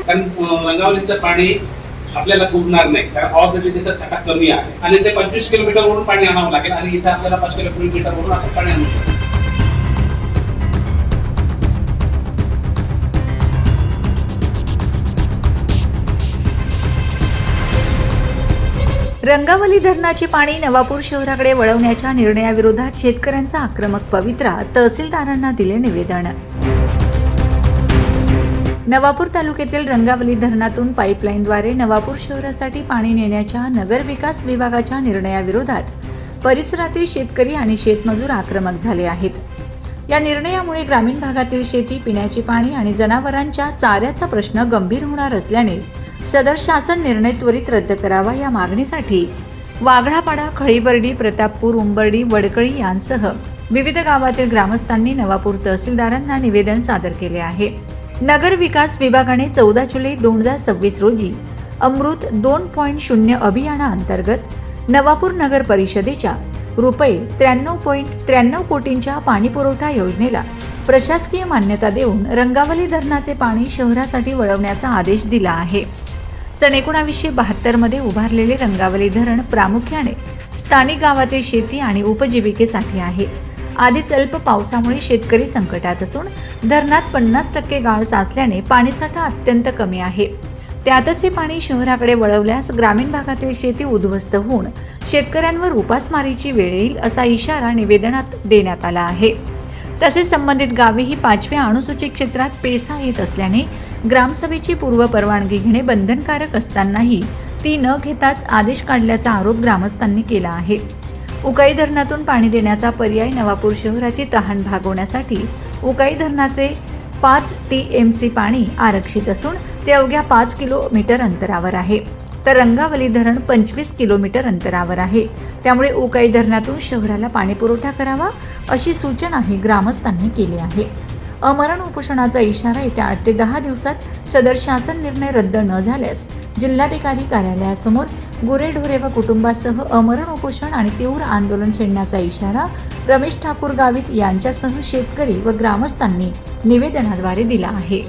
कारण रंगावलीचं पाणी आपल्याला डुबणार नाही, कारण ऑलरेडी तिथं साठा कमी आहे आणि ते 25 किलोमीटरवरून पाणी आणावं लागेल आणि इथं आपल्याला 5 किलोमीटरवरून आपण पाणी आणू शकतो. रंगावली धरणाचे पाणी नवापूर शहराकडे वळवण्याच्या निर्णयाविरोधात शेतकऱ्यांचा आक्रमक पवित्रा, तहसीलदारांना दिले निवेदन. नवापूर तालुक्यातील रंगावली धरणातून पाईपलाईनद्वारे नवापूर शहरासाठी पाणी नेण्याच्या नगर विकास विभागाच्या निर्णयाविरोधात परिसरातील शेतकरी आणि शेतमजूर आक्रमक झाले आहेत. या निर्णयामुळे ग्रामीण भागातील शेती, पिण्याचे पाणी आणि जनावरांच्या चाऱ्याचा प्रश्न गंभीर होणार असल्याने सदर शासन निर्णय त्वरित रद्द करावा या मागणीसाठी वाघळापाडा, खळीबर्डी, प्रतापपूर, उंबर्डी, वडकळी यांसह विविध गावातील ग्रामस्थांनी नवापूर तहसीलदारांना निवेदन सादर केले आहे. नगर विकास विभागाने 14 जुलै 2026 रोजी अमृत 2.0 अभियानाअंतर्गत नवापूर नगर परिषदेच्या रुपये 93.93 कोटींच्या पाणीपुरवठा योजनेला प्रशासकीय मान्यता देऊन रंगावली धरणाचे पाणी शहरासाठी वळवण्याचा आदेश दिला आहे. सन 1972 मध्ये उभारलेले रंगावली धरण प्रामुख्याने स्थानिक गावातील शेती आणि उपजीविकेसाठी आहे. आधीच अल्प पावसामुळे शेतकरी संकटात असून धरणात 50% गाळ साचल्याने पाणीसाठा अत्यंत कमी आहे. त्यातच हे पाणी शहराकडे वळवल्यास ग्रामीण भागातील शेती उद्ध्वस्त होऊन शेतकऱ्यांवर उपासमारीची वेळ येईल असा इशारा निवेदनात देण्यात आला आहे. तसेच संबंधित गावे ही 5व्या अनुसूचित क्षेत्रात पेसा येत असल्याने ग्रामसभेची पूर्व परवानगी घेणे बंधनकारक असतानाही ती न घेताच आदेश काढल्याचा आरोप ग्रामस्थांनी केला आहे. उकाई धरणातून पाणी देण्याचा पर्याय नवापूर शहराची तहान भागवण्यासाठी उकाई धरणाचे 5 TMC पाणी आरक्षित असून ते अवघ्या 5 किलोमीटर अंतरावर आहे, तर रंगावली धरण 25 किलोमीटर अंतरावर आहे. त्यामुळे उकाई धरणातून शहराला पाणीपुरवठा करावा अशी सूचनाही ग्रामस्थांनी केली आहे. अमरण उपोषणाचा इशारा येत्या 8 ते 10 दिवसात सदर शासन निर्णय रद्द न झाल्यास जिल्हाधिकारी कार्यालयासमोर गुरेढोरे व कुटुंबासह अमरण उपोषण आणि तीव्र आंदोलन छेडण्याचा इशारा रमेश ठाकूर गावित यांच्यासह शेतकरी व ग्रामस्थांनी निवेदनाद्वारे दिला आहे.